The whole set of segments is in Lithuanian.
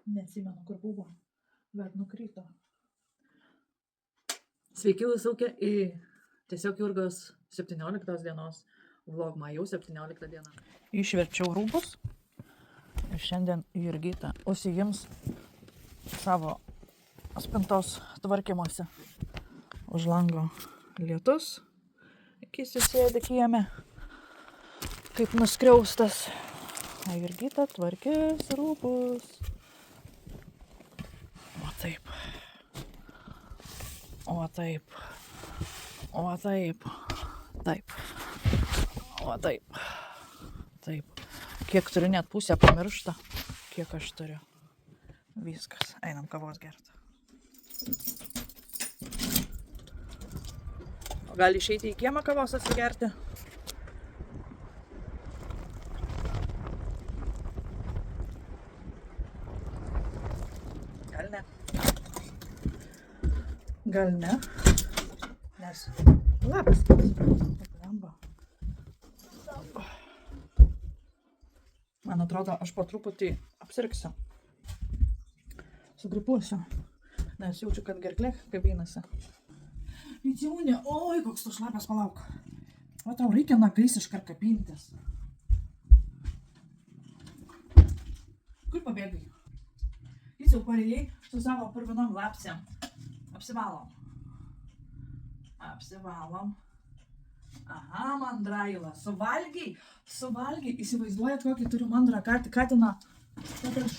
Neatsimenu, kur buvo, bet nukrito. Sveiki visokie į tiesiog Jurgos 17 dienos vlogmą, jau 17 diena. Išverčiau rūbus ir šiandien Jurgita užsiims savo spintos tvarkymuose. Už lango lietus, akis įsėdi kieme, kaip nuskriaustas. O Jurgita tvarkės rūbus. O taip. O taip. O taip. Taip. O taip. Taip. Kiek turiu, net pusę pamiršta. Kiek aš turiu. Viskas. Einam kavos gerti. O gali išeiti į kiemą kavos atsigerti? Gal ne. Gal ne. Nes labas. Man atrodo, aš po truputį apsirgsiu. Sugripuosiu. Nes jaučiu, kad gerklė kabinasi. Vyciūnė, oi, koks tu šlapias, palauk. O tau reikia nagais iškart kabintis. Kur pabėgai? Jis jau parėjai su savo purvinom lapsėm. Apsivalom. Apsivalom. Aha, mandraila. Suvalgiai. Suvalgiai. Įsivaizduojat, kokį turiu mandrą katiną. Bet aš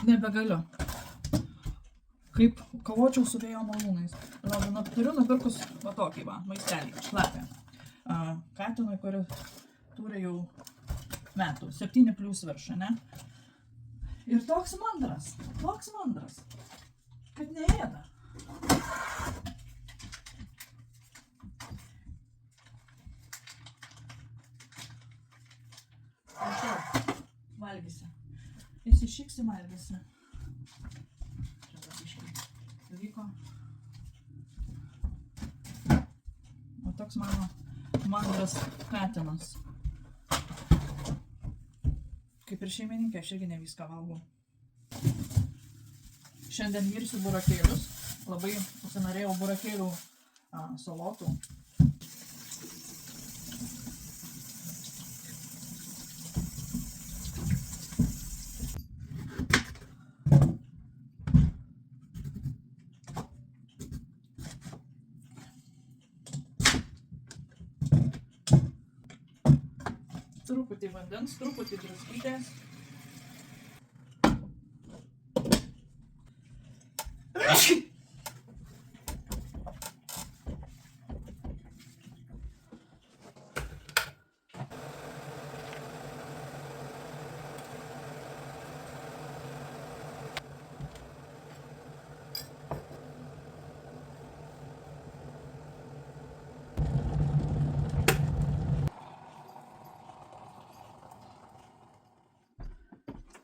nebegaliu. Kaip kovočiau su vėjo malūnais. Turiu nupirkus va tokį maistelį, šlapę. Katinui, kuri turi jau metų, 7 plius virš, ne? Ir toks mandras, kad neėda. Prašau, valgysi. Įsišyksi, valgysi. Vyko. O toks mano mandras katinas. Kaip ir šeimininkė, aš irgi ne viską valgau. Šiandien virsiu burakėlius. Labai užsinorėjau burakėlių salotų. Truputį vandens, truputį druskytės.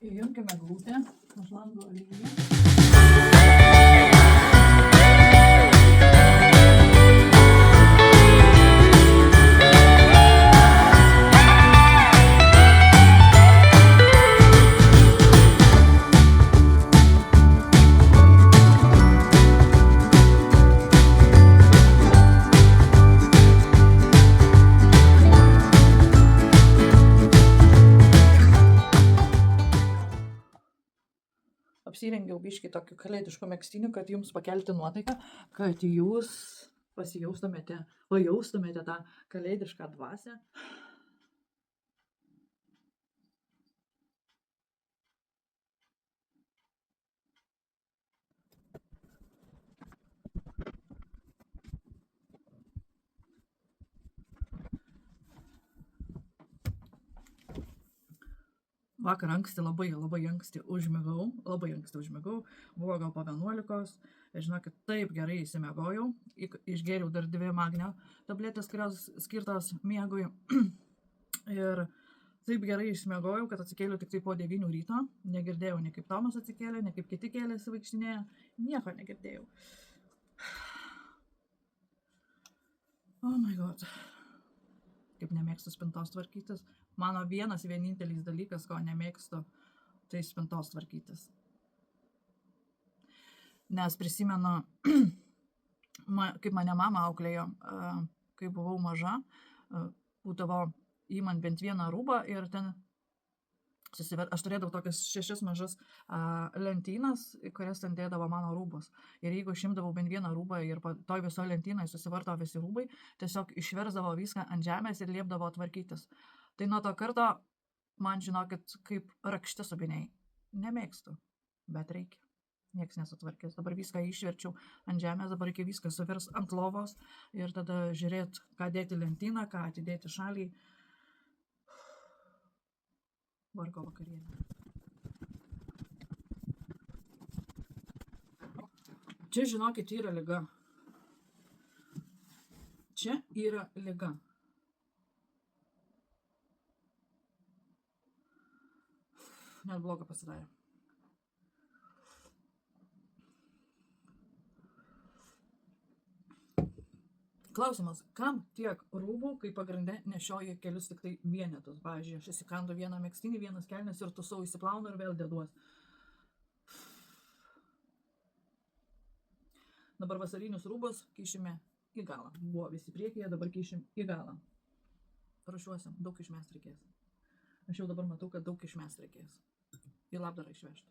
Įjunkime glūtę, už lango lygiai. Apsirengiau biškį tokiu kalėdišku megztiniu, kad jums pakelti nuotaiką, kad jūs pasijaustumėte, pajaustumėte tą kalėdišką dvasią. Vakar anksti, labai anksti užmigau, buvo gal po 11, ir žinokit, taip gerai įsimiegojau, išgėriau dar 2 magnio tabletės, kurios skirtos miegui, ir taip gerai išmiegojau, kad atsikėliau tik tai po 9 ryto, negirdėjau nei kaip Tomas atsikėlė, nei kaip kiti kėlėsi vaikštinėje, nieko negirdėjau. Oh my god. Kaip nemėgstu spintos tvarkytis. Mano vienintelis dalykas, ko nemėgstu tai spintos tvarkytis. Nes prisimenu, kaip mane mama auklėjo, kai buvau maža, būdavo įman bent vieną rūbą ir ten aš turėdavau tokias 6 mažas lentynas, kurias ten dėdavo mano rūbus. Ir jeigu aš imdavau bent vieną rūbą ir toj viso lentynai susivarto visi rūbai, tiesiog išversdavo viską ant žemės ir liepdavo tvarkytis. Tai nuo to karto man žinokit, kaip rakšti subiniai. Nemėgstu, bet reikia. Niekas nesutvarkės. Dabar viską išverčiau ant žemės, dabar reikia viską suvers ant lovos ir tada žiūrėti, ką dėti lentyną, ką atidėti šaliai. Vargo vakarienė. Čia, žinokit, yra liga. Čia yra liga. Net bloga pasidarė. Klausimas, kam tiek rūbų, kai pagrinde nešioji kelius tik tai vienetus? Pavyzdžiui, aš įsikandu vieną megztinį, vienas kelnes ir tu savo įsiplaunu ir vėl deduos. Dabar vasarinius rūbus kišime į galą. Buvo visi priekyje, dabar kišim į galą. Prašuosim, daug išmest reikės. Aš jau dabar matau, kad daug išmest reikės. Į labdarą išvežti.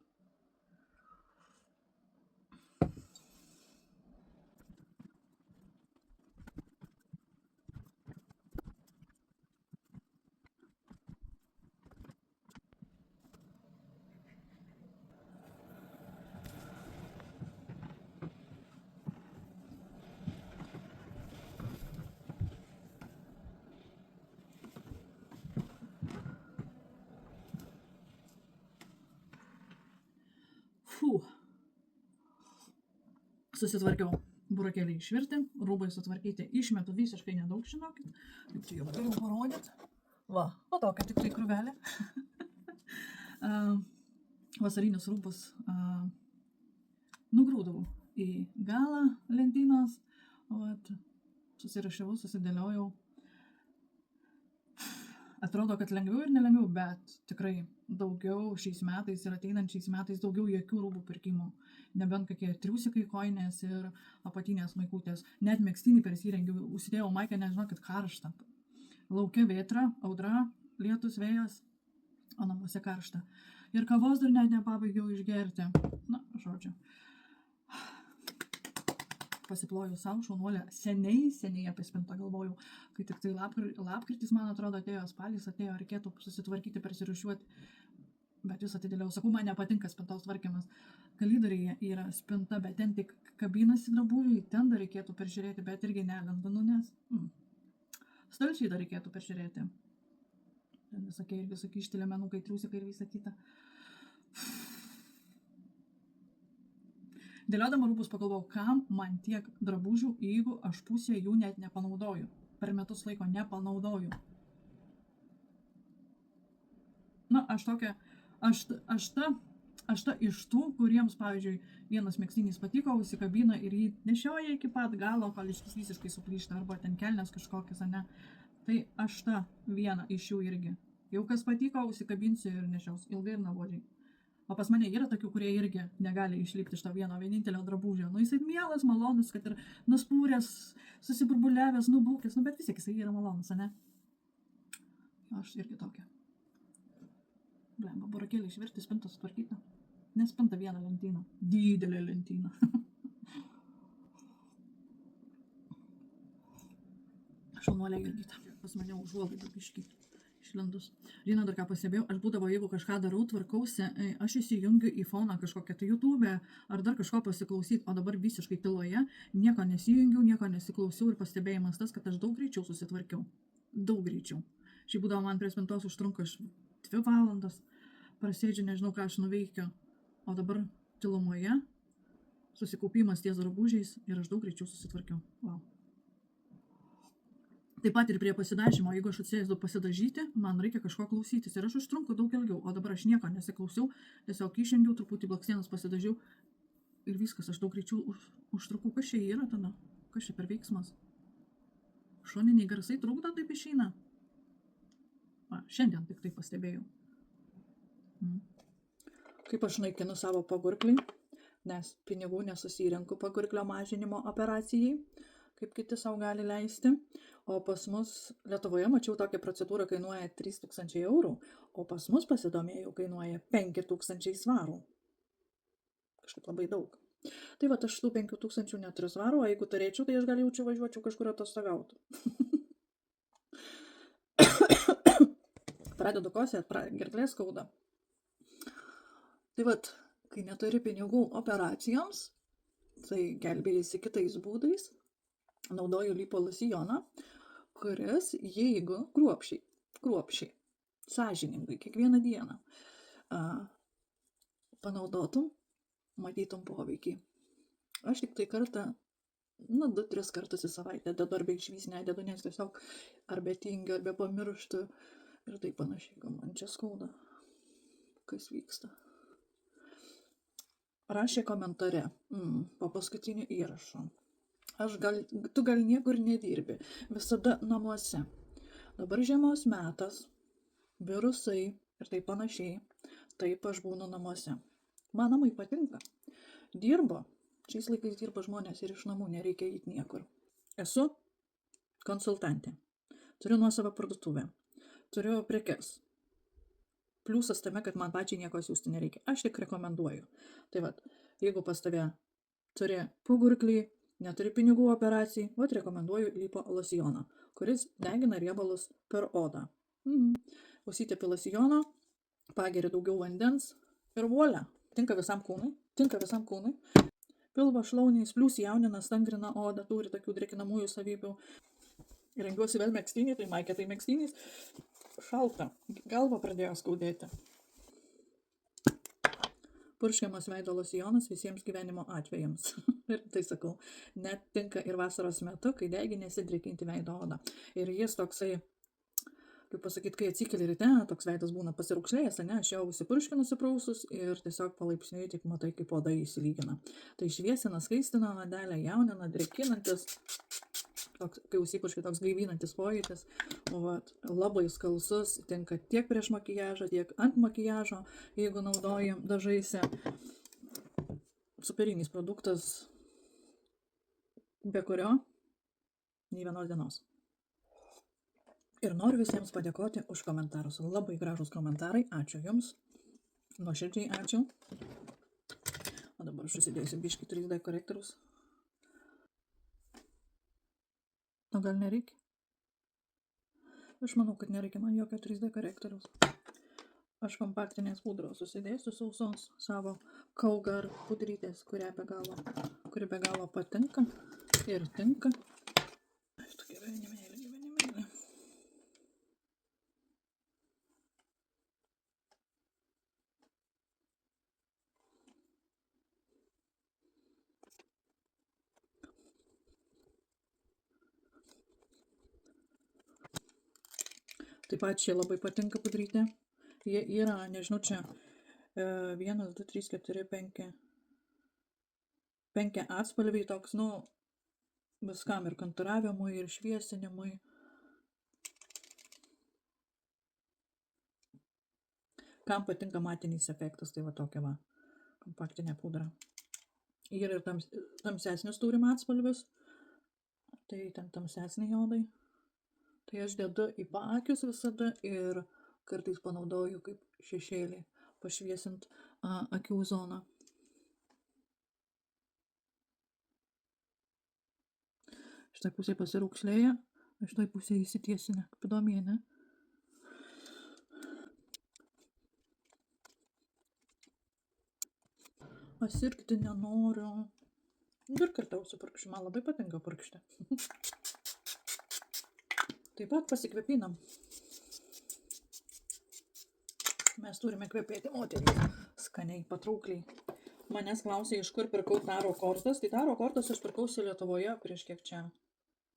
Susitvarkiau burokėlį išvirti, rūbai sutvarkyti, išmetu visiškai nedaug, žinokit. Taip čia jau galiu parodyti. Va tokia tik tai krūvelė. Vasarinius rūbus nugrūdavau į galą lentynos, susirašiau, susidėliojau. Atrodo, kad lengviau ir nelengviau, bet tikrai daugiau šiais metais ir ateinančiais metais daugiau jokių rūbų pirkimų. Nebent kokie triusikai, koinės ir apatinės maikutės. Net megztinį persirengiau, užsidėjau maikę, nežinokit, karštą. Lauke vėtra, audra, lietus, vėjas, o namuose karšta. Ir kavos dar net nepabaigiau išgerti. Na, žodžiu. Pasiplojau savo šaunuolę. Seniai apie spintą galvojau. Kai tik tai lapkritis, man atrodo, atėjo, spalis atėjo, reikėtų susitvarkyti, persirūšiuoti. Bet vis atidėliau. Sakau, man nepatinka spintos tvarkymas. Kalidoriai yra spinta, bet ten tik kabinasi drabužiai, ten dar reikėtų peržiūrėti, bet irgi nelendanu, nes stalčiai dar reikėtų peržiūrėti. Ten visokie ištilėmenukai, triusikai ir visa kita. Dėliodama rūbus pagalvojau, kam man tiek drabužių, jeigu aš pusę jų net nepanaudoju. Per metus laiko nepanaudoju. Na, aš ta iš tų, kuriems, pavyzdžiui, vienas megztinis patiko, užsikabina ir jį nešioja iki pat galo, kol iškis visiškai suplyšta, arba ten kelnes kažkokias, ane. Tai aš ta viena iš jų irgi. Jau kas patiko, užsikabinsiu ir nešiaus ilgai ir nuobodžiai. O pas mane yra tokių, kurie irgi negali išlipti iš to vienintelio drabužio. Nu, jisai mielas, malonus, kad ir nuspūręs, susiburbuliavęs, nubūkęs, bet vis tiek jisai yra malonus, ane? Aš irgi tokia. Blemba, burokėlį išvirti, spintą sutvarkyta. Nespinta vieną lentyną. Didelė lentyna. Šaunuolė Jurgita. Pas mane užuolaidą biškį išlindus. Žinau, dar ką pasibėjau, aš būdavo, jeigu kažką darau, tvarkausi, aš įsijungiu į foną kažkokią tai YouTube ar dar kažko pasiklausyti, o dabar visiškai tyloje, nieko nesijungiu, nieko nesiklausiau ir pastebėjimas tas, kad aš daug greičiau susitvarkiau. Daug greičiau. Šiaip būdavo man prie spintos užtrunka 2 valandas, prasėdžiu, nežinau, ką aš nuveikiu, o dabar tylumoje, susikaupimas ties drabužiais ir aš daug greičiau susitvarkiau. Wow. Taip pat ir prie pasidažymo, jeigu aš atsėdu pasidažyti, man reikia kažko klausytis ir aš užtrunku daug ilgiau, o dabar aš nieko nesiklausiau, tiesiog išjungiau, truputį blakstienas pasidažiau ir viskas, aš daug greičiau užtrukau. Kas čia yra tada? Kas čia per veiksmas? Šoniniai garsai trukdo, taip išeina. Šiandien tik tai pastebėjau. kaip aš naikinu savo pagurklį, nes pinigų nesusirenku pagurklio mažinimo operacijai, kaip kiti savo gali leisti. O pas mus Lietuvoje mačiau tokią procedūrą kainuoja 3000 eurų, o pas mus pasidomėjau kainuoja 5000 svarų. Kažkaip labai daug. Tai va, aš tų 5000 neturiu svarų, o jeigu turėčiau, tai aš gal jaučiu važiuočiau kažkur atostogauti. Pradedu kosėt, gerklė skauda. Tai va, kai neturi pinigų operacijoms, tai gelbėjasi kitais būdais. Naudoju lipolisioną, kuris, jeigu kruopščiai, sąžiningai, kiekvieną dieną panaudotum, matytum poveikį. Aš tik tai kartą, 2-3 kartus į savaitę dedu, arba išvis nededu, nes tiesiog arba tingiu, arba pamirštu ir taip panašiai, kad man čia skauda, kas vyksta. Rašė komentare po paskutiniu įrašu. Tu gal niekur nedirbi, visada namuose. Dabar žiemos metas, virusai ir taip panašiai, taip aš būnu namuose. Man namai patinka. Šiais laikais dirba žmonės ir iš namų nereikia eiti niekur. Esu konsultantė, turiu nuosavą parduotuvę, turiu prekes. Pliusas tame, kad man pačiai nieko siųsti nereikia. Aš tik rekomenduoju. Tai va, jeigu pas tave turi pagurklį, neturi pinigų operacijai, rekomenduoju lipolisioną, kuris degina riebalus per odą. Užsitepi losijono, pageri daugiau vandens ir volia. Tinka visam kūnui. Pilvo šlaunys, plius jaunina, stangrina odą, turi tokių drėkinamųjų savybių. Rengiuosi vėl megztinį, tai maikė tai megztinys. Šalta, galva pradėjo skaudėti. Purškiamas veido losijonas visiems gyvenimo atvejams. Ir tai sakau, net tinka ir vasaros metu, kai deginėsi drėkinti veido odą. Ir jis toksai, kaip pasakyti, kai atsikeli ryte, toks veidas būna pasirūkšlėjęs, aš jau užsipurškinu nusiprausus ir tiesiog palaipsniui tik matai, kaip oda įsilygina. Tai šviesina, skaistina odelę, jaunina, drėkinantis, kai užsipurški toks gaivinantis pojūtis. Labai skalsus, tinka tiek prieš makiažą, tiek ant makiažo, jeigu naudoji dažaisi. Superinis produktas, be kurio nei vienos dienos. Ir noriu visiems padėkoti už komentarus. Labai gražus komentarai, ačiū jums. Nuoširdžiai ačiū. O dabar aš susidėsiu biškį 3D korektorius. O gal nereikia? Aš manau, kad nereikia man jokio 3D korektoriaus. Aš kompaktinės pudros susidėsiu sausos savo Kaugar pudrytės, kuri be galo patinka ir tinka. Tu gyvenimėlį. Taip pat čia labai patinka pudrytė. Jie yra, nežinau, čia 1, 2, 3, 4, 5 atspalviai toks, viskam ir kontūravimui, ir šviesinimui. Kam patinka matinis efektas, tai tokia kompaktinė pudra. Yra ir tamsesnis turim atspalvis, tai ten tamsesni jodai. Tai aš dedu į paakius visada ir kartais panaudoju kaip šešėlį pašviesint akių zoną. Štai pusė pasirūkšlėja, štai pusė įsitiesinę, kaip įdomiai, ne? Aš sirgti nenoriu. Dar kartą užsipurkšiu, man labai patinka purkšti. Taip pat pasikvėpinam. Mes turime kvėpėti moterį skaniai, patraukliai. Manęs klausė, iš kur pirkau taro kortas. Tai taro kortas aš pirkausi Lietuvoje prieš kiek čia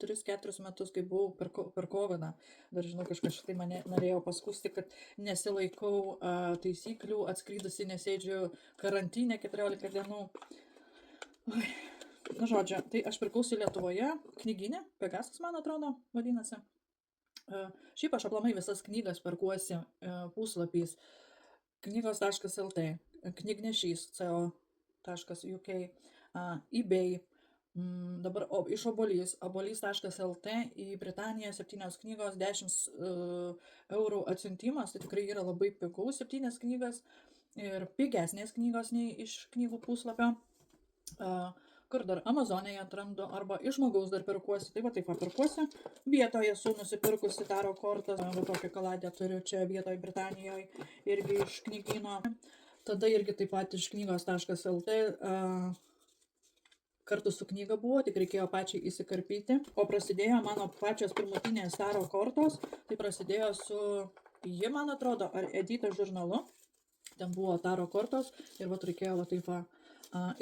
3-4 metus, kai buvau per kovidą. Dar žinau, kažkas tai mane norėjo paskusti, kad nesilaikau taisyklių, atskrydusi nesėdžiu karantinę 14 dienų. Žodžiu, tai aš pirkausi Lietuvoje knyginę, Pegasas, man atrodo, vadinasi. Šiaip aš aplamai visas knygas perkuosi puslapiais knygos.lt. knygnešys co.uk, eBay, dabar iš obolys.lt į Britaniją 7 knygos, 10 eurų atsiuntimas, tai tikrai yra labai pigu 7 knygas ir pigesnės knygos nei iš knygų puslapio. Kur dar Amazonėje atrandu, arba iš žmogaus dar perkuosi, tai va taip perkuosi. Vietoje esu nusipirkusi taro kortas, va tokią kaladę turiu čia vietoje Britanijoje, irgi iš knygyno. Tada irgi taip pat iš knygos.lt kartu su knyga buvo, tik reikėjo pačiai įsikarpyti. O prasidėjo mano pačios pirmutinės taro kortos, tai prasidėjo su, ji man atrodo, ar Edita žurnalu. Ten buvo taro kortos ir va reikėjo va taip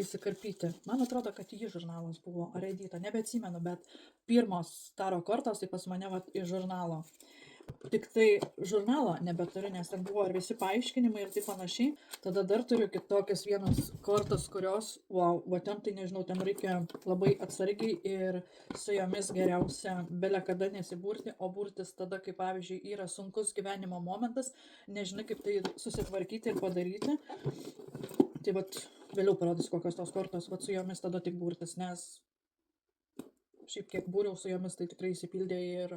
įsikarpyti. Man atrodo, kad ji žurnalas buvo, ar Edita, nebeatsimenu, bet pirmos taro kortos tai pas mane va iš žurnalo. Tik tai žurnalo nebeturiu, nes ten buvo ir visi paaiškinimai ir taip panašiai. Tada dar turiu kitokias vienas kortas, kurios, wow, va ten tai nežinau, ten reikia labai atsargiai ir su jomis geriausia bele kada nesiburti, o burtis tada, kai pavyzdžiui yra sunkus gyvenimo momentas, nežinai kaip tai susitvarkyti ir padaryti. Tai vat vėliau parodys kokios tos kortos, vat su jomis tada tik burtis, nes šiaip kiek būriau su jomis, tai tikrai įsipildė ir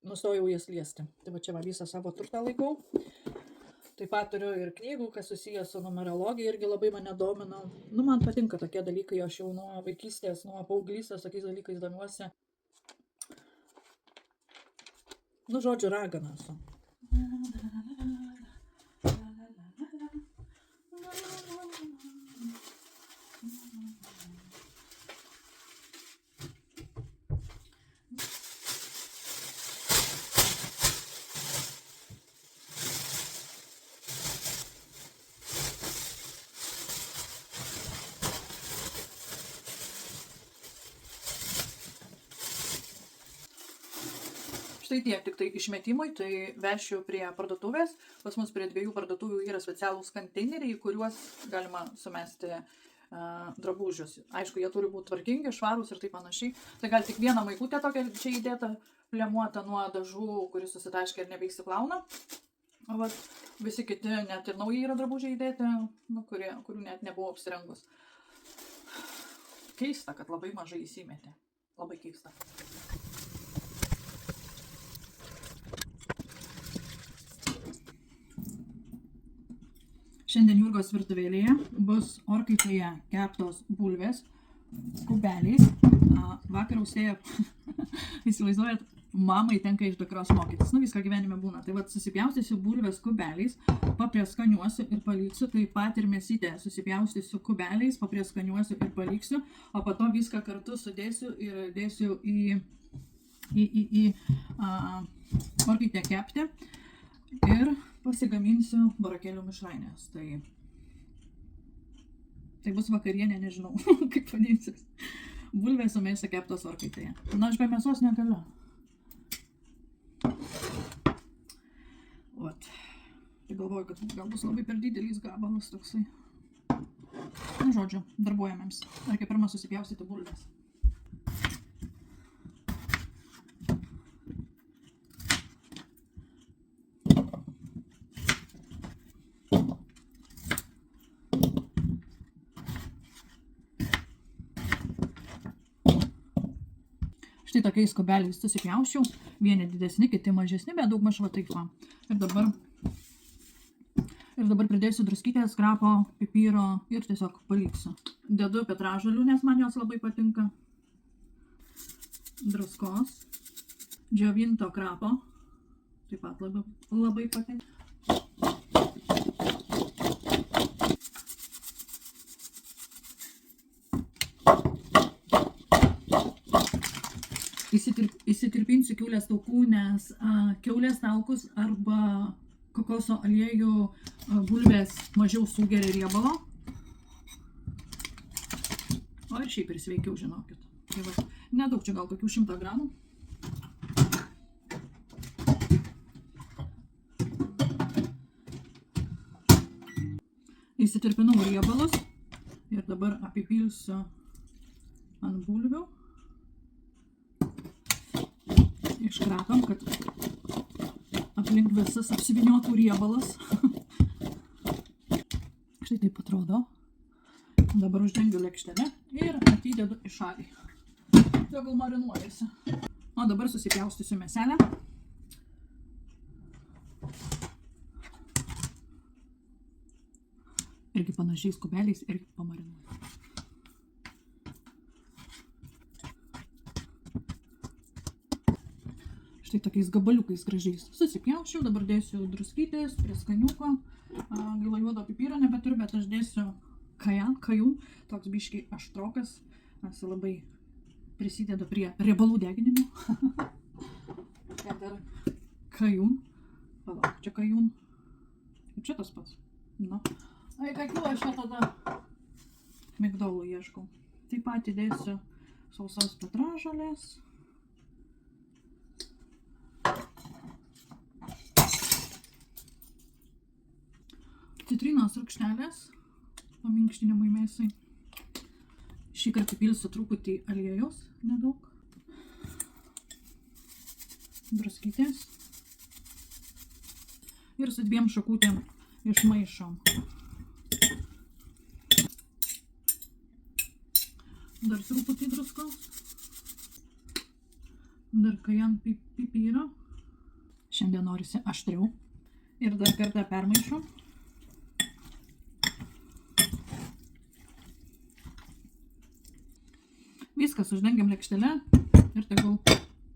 nustojau jas liesti. Tai va čia va visą savo turtą laikau. Taip pat turiu ir knygų, kas susijęs su numerologija, irgi labai mane domina. Nu, man patinka tokie dalykai, aš jau nuo vaikystės, nuo paauglystės tokiais dalykais domiuosi. Nu, žodžiu, ragana esu. Štai tiek tik tai išmetimui, tai vešiu prie parduotuvės. Pas mus prie 2 parduotuvių yra specialūs konteineriai, į kuriuos galima sumesti drabužius. Aišku, jie turi būti tvarkingi, švarūs ir taip panašiai. Tai gal tik vieną maikutę tokią čia įdėtą, plemuotą nuo dažų, kuris susitaškia ir nebeišsiplauna. O vat, visi kiti net ir nauji yra drabužiai įdėti, nu, kurių net nebuvo apsirengus. Keista, kad labai mažai įsimetė. Labai keista. Šiandien Jurgos virtuvėlėje bus orkaitėje keptos bulvės kubeliais. Vakar austėja, įsivaizduojat, mamai tenka iš dukros mokytis. Nu, viską gyvenime būna. Tai vat susipjaustysiu bulvės kubeliais, paprieskaniuosiu ir paliksiu. Taip pat ir mėsytę susipjaustysiu kubeliais, paprieskaniuosiu ir paliksiu. O po to viską kartu sudėsiu ir dėsiu į orkaitę kepti. Ir pasigaminsiu barakėlių mišrainės. Tai bus vakarienė, nežinau, kaip vadinsis. Bulvės su mėsa keptos orkaitėje. Na, aš be mėsos negaliu. Vat. Tai galvoju, kad gal bus labai per didelis gabalas toksai. Nu, žodžiu, darbuojamėms. Reikia pirmą susipjaustyti bulvės. Štai tokiais kubeliais susipjausčiau, vieni didesni, kiti mažesni, bet daug maž va taip va. Ir dabar pridėsiu druskytės, krapo, pipyro ir tiesiog paliksiu. Dedu petražolių, nes man jos labai patinka. Druskos, džiovinto krapo, taip pat labai patinka. Įsitirpinsiu kiaulės taukų, nes kiaulės taukus arba kokoso aliejų bulvės mažiau sugeria riebalo. O ir šiaip ir sveikiau, žinokit. Tai va, nedaug čia gal kokių 100 gramų. Įsitirpinau riebalus ir dabar apipilsiu ant bulvių. Iškratom, kad aplink visas apsiviniotų riebalas. Štai taip atrodo. Dabar uždengiu lėkštelę ir atidedu į šalį. Tegul marinuojasi. O dabar susipjaustysiu mėselę. Irgi panašiais kubeliais ir pamarinuoju. Štai tokiais gabaliukais gražiais. Susipjaušiu, dabar dėsiu druskytės, prieskaniuko. Gaila juodo pipyro nebeturiu, bet aš dėsiu kajun, toks biškiai aštrokas. Aš labai prisidedu prie riebalų deginimo. Ten dar kajun. Palauk, čia kajun. Čia tas pats. Nu. Ai, kokiu aš čia tada migdolų ieškau. Taip pat įdėsiu sausos petražolės. Citrinos rūgštelės paminkštinimui mėsai. Šį kartą įpilsiu truputį aliejos, nedaug. Druskytės. Ir su 2 šakutėm išmaišom. Dar truputį druskos. Dar kajan pipyro. Šiandien norisi aštriau. Ir dar kartą permaišom. Viskas uždengiam lėkštelę ir tegul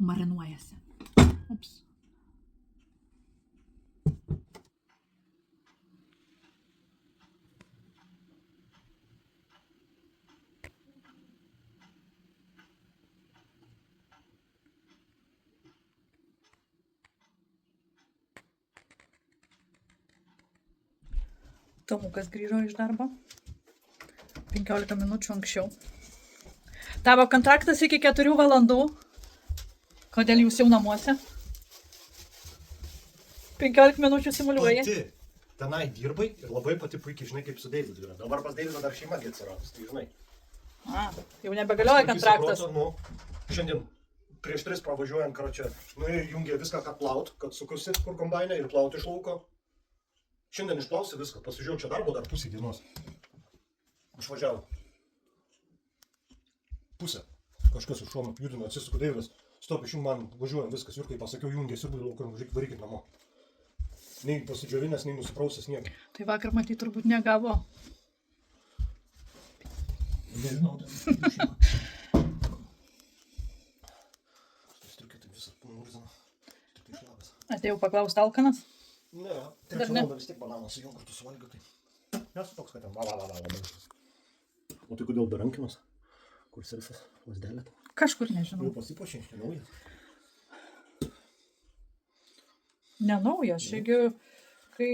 marinuojasi. Ups. Tomukas grįžo iš darbo 15 minučių anksčiau. Tavo kontraktas iki 4 valandų. Kodėl jūs jau namuose? 15 minučių simuliuoja. Pati tenai dirbai ir labai pati puikiai žinai, kaip su Deividu yra. Dabar pas Deividą dar šeima atsiradus, tai žinai. Jau nebegalioja kontraktas. Šiandien prieš 3 pravažiuojant, karočią, jungė viską, kad plaut, kad sukusi kur kombainė ir plaut iš lauko. Šiandien išplausi viską, pasižiūrėjau čia darbo dar pusę dienos. Išvažiavau. Pusę. Kažkas iš šono judino, atsisuku Deividas. Stop, iš jų man važiuojam viskas. Jurkai pasakiau, jungė sirbui lauką, varykit namo. Nei pasidžiovinęs, nei nusiprausęs nieko. Tai vakar matyt turbūt negavo. Nežinau, šeima. Striukė taip visą nurzina. Tik tai šlapas. Atėjau paklausti Alkanas. Ne, trečią valandą vis tiek bananą su juo kartu suvalgiau, tai nesu toks, kad ten O tai kodėl be rankinos? Kur sersas lasdelė? Kažkur nežinau. Jau pasipuošiai, nenaujas. Nenaujas, šiagi, kai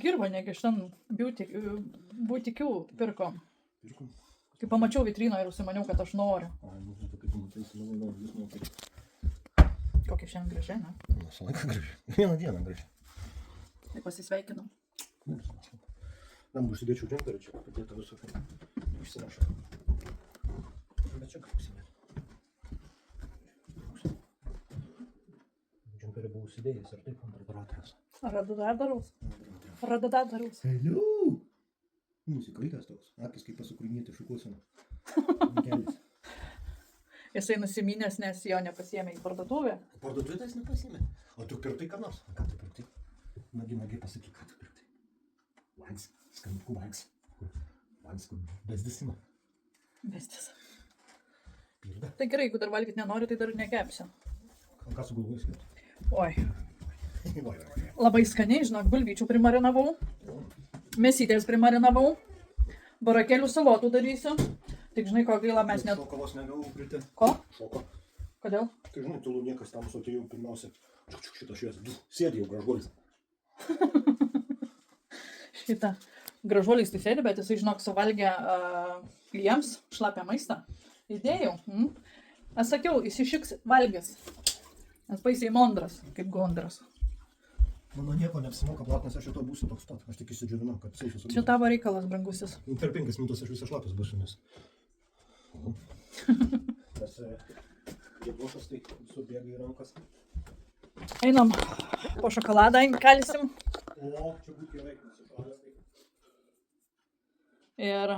girva negi šiandien būtikių pirkom. Pirkom? Kai pamačiau vitrino ir užsimaniau, kad aš noriu. Nu, tai kaip tu matai, jūs matai. Kokia šiandien gražiai, ne? Visą laiką gražiai. Vieną dieną gražiai. Tai pasisveikinau. Tam užsidėčiau džemperį čia, padėtų visų išsinašą. Bet čia kaip užsidėti. Džemperį buvau užsidėjęs ir taip ant radiatoriaus. Radiatoriaus. Hello! Nusikaltęs toks. Akis kaip pasukrinėti šukuosena. Kelis. Jisai nusiminęs, nes jo nepasiėmė į parduotuvę. Parduotuvę tai jis nepasiėmė. O tu pirktai ką nors? Ką tu pirktai? Nagi pasakyk, ką tu pirktai. Vans, skanukų vans. Vans, kur bezdisima. Bezdis. Pirda. Tai gerai, jeigu dar valgyti nenori, tai dar nekepsiu. Ką sugalvojai skirti? Oi. Labai skaniai, žinok, bulvyčių primarinavau. Mėsytės primarinavau. Barakėlių salotų darysiu. Tik žinai, ko gaila mes net... Šoko vos negavau priti. Ko? Šoko. Kodėl? Tai žinai, tu niekas tam atėjau pirmiausia. Šitą šviesą. Sėdi jau gražuolis. Šitą. Gražuolis tai sėdi, bet jisai, žinok, suvalgė jiems šlapią maistą. Įdėjau. Aš sakiau, jis išiks valgys. Nes baisiai mondras, kaip gondras. Mano nieko neapsimoka plat, nes aš šito būsiu toks pat. Aš tik išsidžiavinau, kad seifas Čia tavo reikalas, brangusis. Per 5 minutės aš visą šlapias būsiu, nes... Nes jėgošas tai subėga į rankas. Einam po šokoladą kalsim. O, čia būtų gerai, šokoladas tai... Ir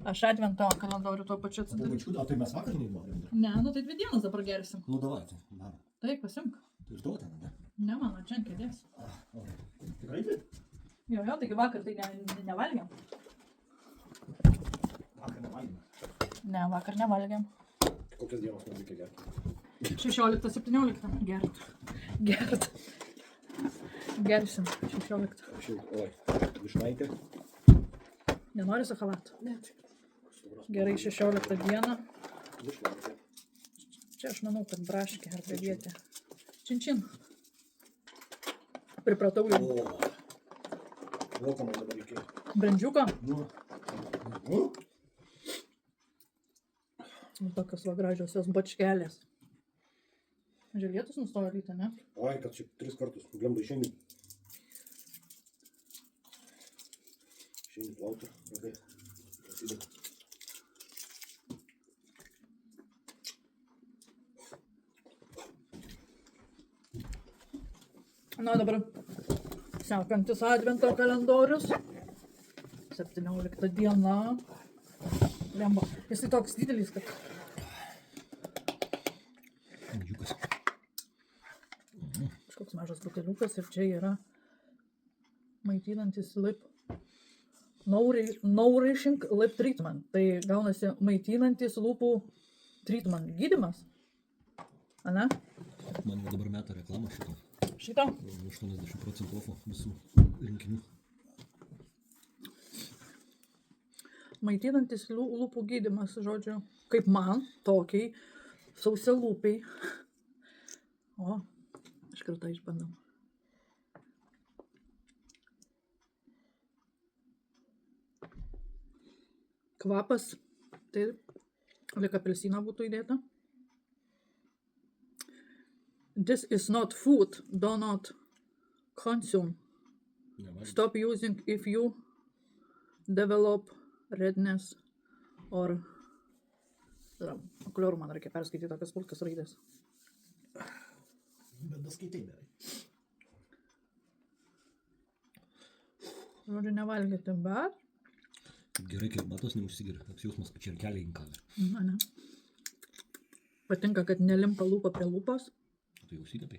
aš advento kalendorių tuo pačiu O bačkų, tai mes vakar neįnorėm. Ne, nu tai 2 dienas dabar gersim. Nu, davai, tai darom. Taip, pasimk. Tai išduotė, ne? Ne, mano, čia ant kėdės. Tikrai tai? Jo, taigi vakar tai nevalgėm. Vakar nevalgėme. Ne, vakar nevalgėm. Kokias dienas man reikia gerti? 16-17 gert. Gersim 16. Oi, višnaitė. Nenori su chalatu? Ne. Gerai, 16 dieną. Višnaitė. Čia aš manau, kad braškė ar bevietė. Čin. Pripratau jau. O, ko man dabar reikėjo? Brandžiuką. Nu. Tokios va gražiosios bačkelės. Žiūrėtus nustojo rytą, ne? Oi, kad čia 3 kartus. Glemba išeini. Išeini plauti. Okay. Prasideda. Na dabar sekantis advento kalendorius. 17 diena. Lemba. Jis toks didelis, kad... Džiukas. Kažkoks mažas buteliukas ir čia yra maitinantis lip. Nourishing lip treatment. Tai gaunasi maitinantis lūpų treatment. Gydymas. Ane? Man jau dabar meta reklamą šitą. Šitą? 80% ofo visų rinkinių. Maitinantis lūpų gydymas, žodžiu, kaip man, tokiai, sausialūpiai. O, aš kartą išbandau. Kvapas, tai lyg apelsiną būtų įdėta. This is not food, do not consume. Stop using if you develop redness or... Okuliarų man reikia perskaityti tokias smulkias raidės. Bet daskaitai berai. Žodžiu, nevalgyti, bet... Gerai, kai batos neužsigeria. Apsijausmas, kad čia ir keliai inkalė. Ne. Patinka, kad nelimpa lūpa prie lūpos. Tai jau užsitepai?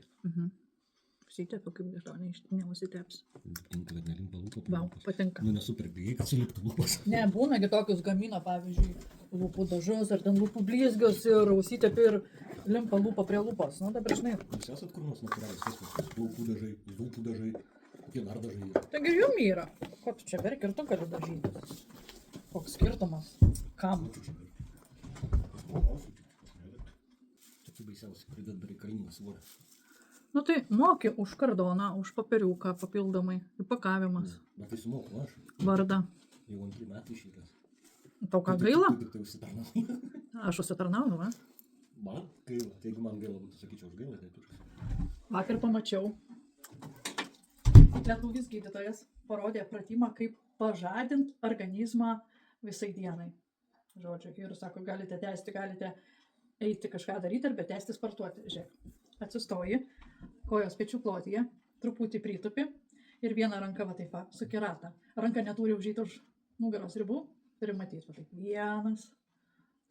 Užsitepiu, kaip iš to neužsiteps. Patinka, kad nelimpa lūpa prie Vau, lūpos. patinka. Nu, nesuper pigiai, kad suliptų lūpos. Ne, būnagi tokius gamina, pavyzdžiui, lūpų dažus ar ten lūpų blizgius ir užsitepi ir limpa lūpa prie lūpos. Nu, dabar žinai. Jūs esat kur nors natūraliai viskas? Lūpų dažai, lūpų dažai, kokie dar dažai yra. Taigi jum yra. Ko tu čia verki ir tu gali dažytis? Koks skirtumas? Kam? Čia baisiausiai pridėt bereikalingą svorį. Nu tai moki už kardoną, už papiriuką papildomai, įpakavimas, Bet tai sumoku aš. vardą. Jau 2 metai išėjęs. Tau ką gaila? Tik tai užsitarnau. Aš užsitarnauju, va? Man gaila. Tai jeigu man gaila būtų, sakyčiau, aš gaila, tai turiu. Vakar pamačiau. Lietuvis gydytojas parodė pratimą, kaip pažadinti organizmą visai dienai. Žodžiu, ir sako, galite tęsti, galite eiti kažką daryti arba tęsti sportuoti. Žiūrėk, atsistoji, kojos pečių plotyje, truputį pritupi ir vieną ranką va taip va, suki ratą. Ranka neturi užžyti už nugaros ribų, turi matyti va taip. 1,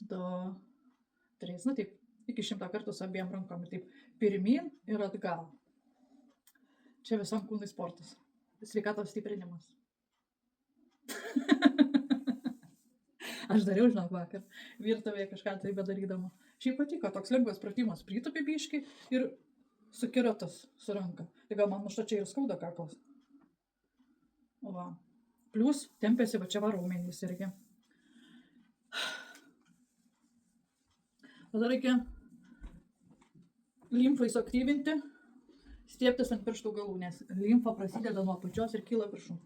2, 3, nu taip, iki 100 kartų su abiem rankom. Taip, pirmin ir atgal. Čia visam kūnui sportas. Sveikatos stiprinimas. Aš dariau, žinok, vakar. Virtuvėje kažką tai bedarydama. Šiaip patiko, toks lengvas pratimas. Pritupi biškį ir suki ratus su ranka. Tai gal man nušta čia ir skauda kaklas. Va. Plius tempėsi va čia va raumenys irgi. Tada reikia limfai suaktyvinti, stieptis ant pirštų galų, nes limfa prasideda nuo apačios ir kyla viršų.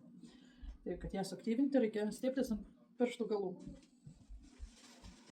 Tai kad ją suaktyvinti, reikia stieptis ant pirštų galų.